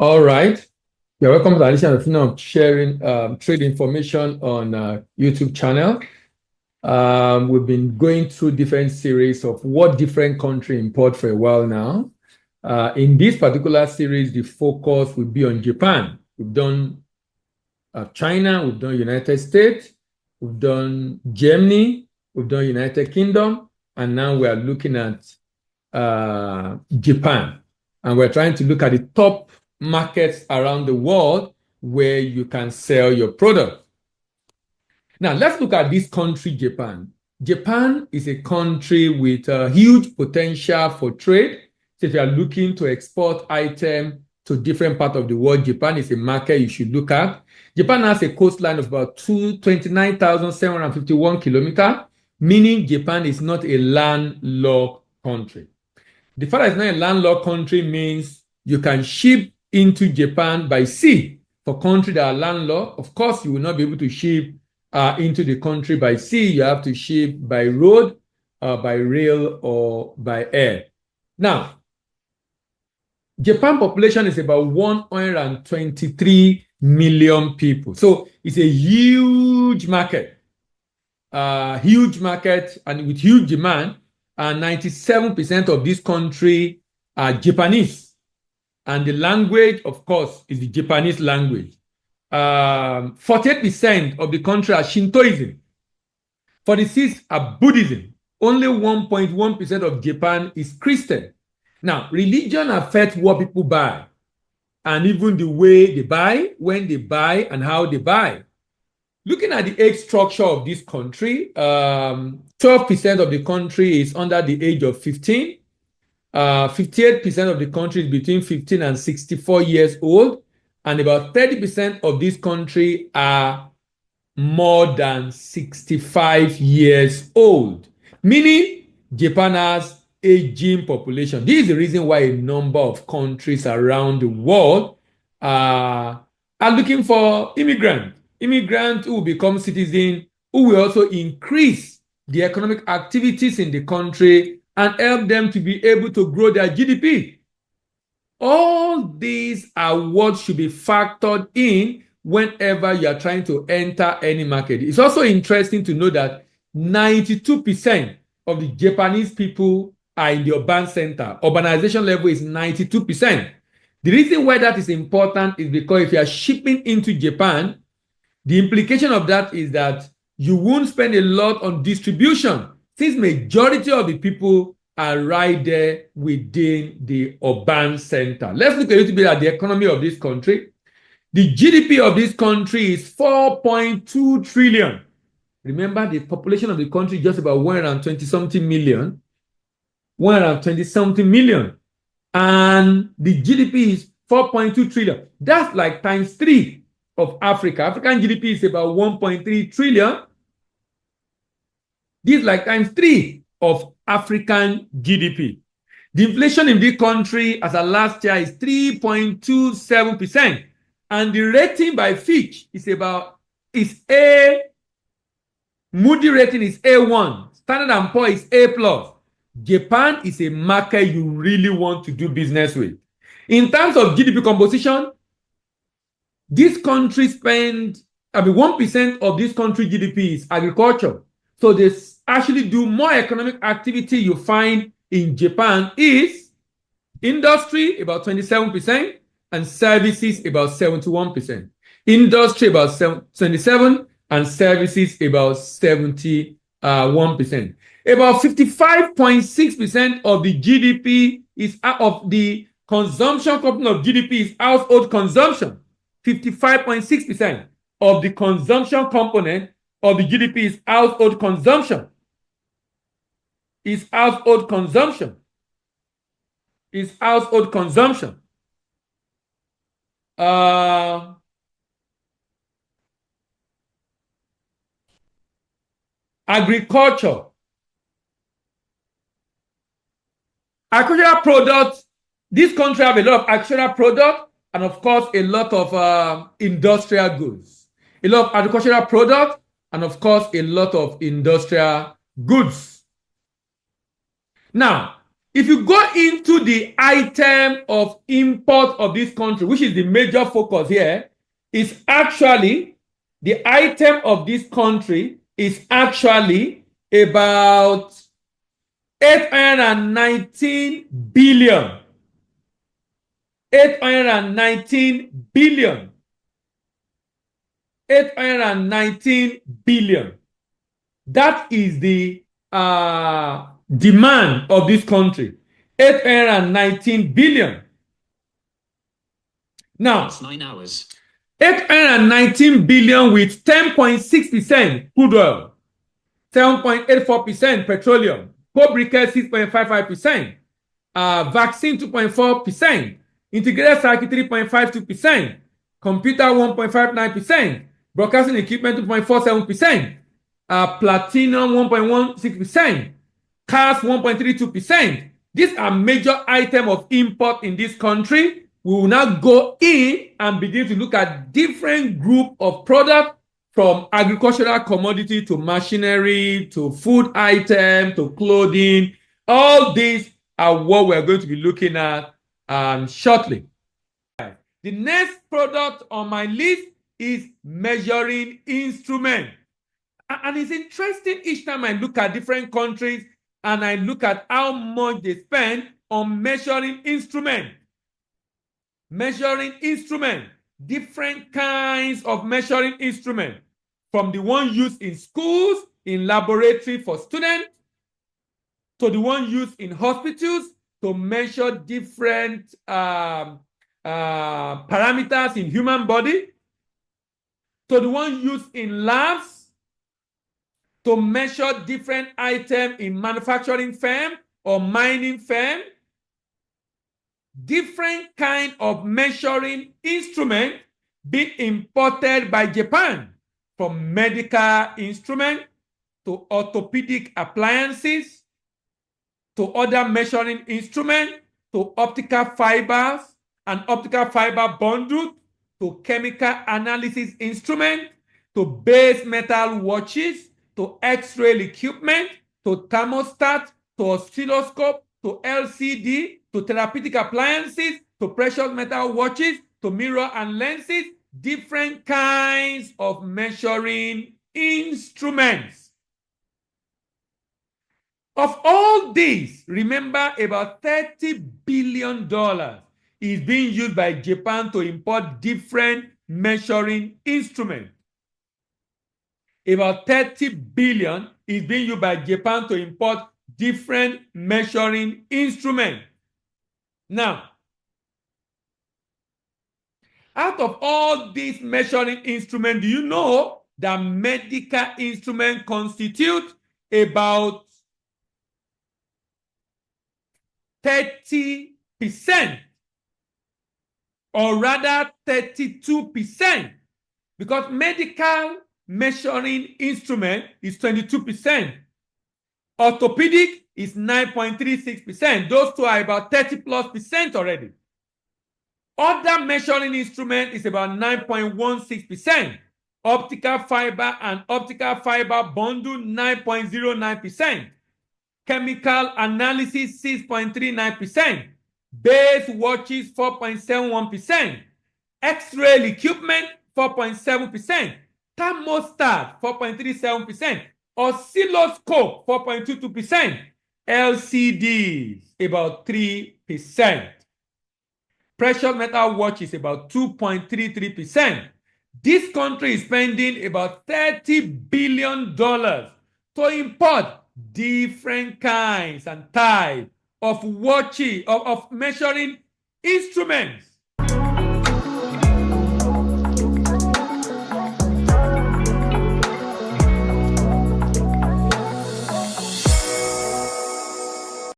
All right. You're welcome to the addition of sharing trade information on YouTube channel. We've been going through different series of what different country import for a while now. In this particular series, the focus will be on Japan. We've done China, we've done United States, we've done Germany, we've done United Kingdom, and now we are looking at Japan. And we're trying to look at the top markets around the world where you can sell your product. Now, let's look at this country, Japan. Japan is a country with a huge potential for trade. So if you are looking to export items to different parts of the world, Japan is a market you should look at. Japan has a coastline of about 29,751 kilometers, meaning Japan is not a landlocked country. The fact that it's not a landlocked country means you can ship into Japan by sea. For countries that are landlocked, of course, you will not be able to ship into the country by sea. You have to ship by road, by rail, or by air. Now, Japan population is about 123 million people. So it's a huge market, and with huge demand. And 97% of this country are Japanese. And the language, of course, is the Japanese language. 48% of the country are Shintoism. 46% are Buddhism. Only 1.1% of Japan is Christian. Now, religion affects what people buy, and even the way they buy, when they buy, and how they buy. Looking at the age structure of this country, 12% of the country is under the age of 15. 58% of the country is between 15 and 64 years old. And about 30% of this country are more than 65 years old. Meaning, Japan has aging population. This is the reason why a number of countries around the world are looking for immigrants who will become citizens, who will also increase the economic activities in the country and help them to be able to grow their GDP. All these are what should be factored in whenever you are trying to enter any market. It's also interesting to know that 92% of the Japanese people are in the urban center. Urbanization level is 92%. The reason why that is important is because if you are shipping into Japan, the implication of that is that you won't spend a lot on distribution, since majority of the people are right there within the urban center. Let's look a little bit at the economy of this country. The GDP of this country is 4.2 trillion. Remember, the population of the country is just about 120-something million. 120-something million. And the GDP is 4.2 trillion. That's like times 3 of Africa. African GDP is about 1.3 trillion. This is like times 3 of African GDP. The inflation in this country as of last year is 3.27%. And the rating by Fitch is A. Moody rating is A1. Standard & Poor's is A+. Japan is a market you really want to do business with. In terms of GDP composition, this country 1% of this country GDP is agriculture. So they actually do more economic activity you find in Japan is industry, about 27%, and services, about 71%. Industry, about 27%, and services, about 71%. About 55.6% of the GDP is of the consumption component of GDP is household consumption. 55.6% of the consumption component of the GDP is household consumption. Agriculture. Agricultural products. This country have a lot of agricultural products and, of course, a lot of industrial goods. A lot of agricultural products and, of course, a lot of industrial goods. Now, If you go into the item of import of this country, which is the major focus here, is actually the item of this country is actually about 819 billion. 819 billion. 819 billion. That is the demand of this country. 819 billion. Now, It's 9 hours. 819 billion with 10.6% crude oil, 7.84% petroleum, coal briquette 6.55%, vaccine 2.4%, integrated circuit 3.52%, computer 1.59%, broadcasting equipment 2.47%, platinum 1.16%, cars 1.32%. These are major items of import in this country. We will now go in and begin to look at different group of products, from agricultural commodity to machinery to food item to clothing. All these are what we're going to be looking at shortly. The next product on my list is measuring instrument. And it's interesting each time I look at different countries and I look at how much they spend on measuring instrument. Measuring instrument, different kinds of measuring instrument, from the one used in schools, in laboratory for students, to the one used in hospitals to measure different parameters in human body, to the one used in labs to measure different items in manufacturing firm or mining firm. Different kind of measuring instrument being imported by Japan, from medical instrument to orthopedic appliances to other measuring instrument to optical fibers and optical fiber bundles to chemical analysis instrument to base metal watches to X-ray equipment to thermostat to oscilloscope to LCD to therapeutic appliances to precious metal watches to mirror and lenses. Different kinds of measuring instruments. Of all these, remember, about $30 billion is being used by Japan to import different measuring instruments. About 30 billion is being used by Japan to import different measuring instruments. Now, out of all these measuring instruments, do you know that medical instruments constitute about 30%, or rather 32%, because medical measuring instrument is 22%. Orthopedic is 9.36%. Those two are about 30+% already. Other measuring instrument is about 9.16%. Optical fiber and optical fiber bundle 9.09%. Chemical analysis 6.39%. Base watches 4.71%. X-ray equipment 4.7%. Thermostat 4.37%. Oscilloscope 4.22%. LCDs about 3%. Precious metal watch is about 2.33%. This country is spending about $30 billion to import different kinds and types of watches, of measuring instruments.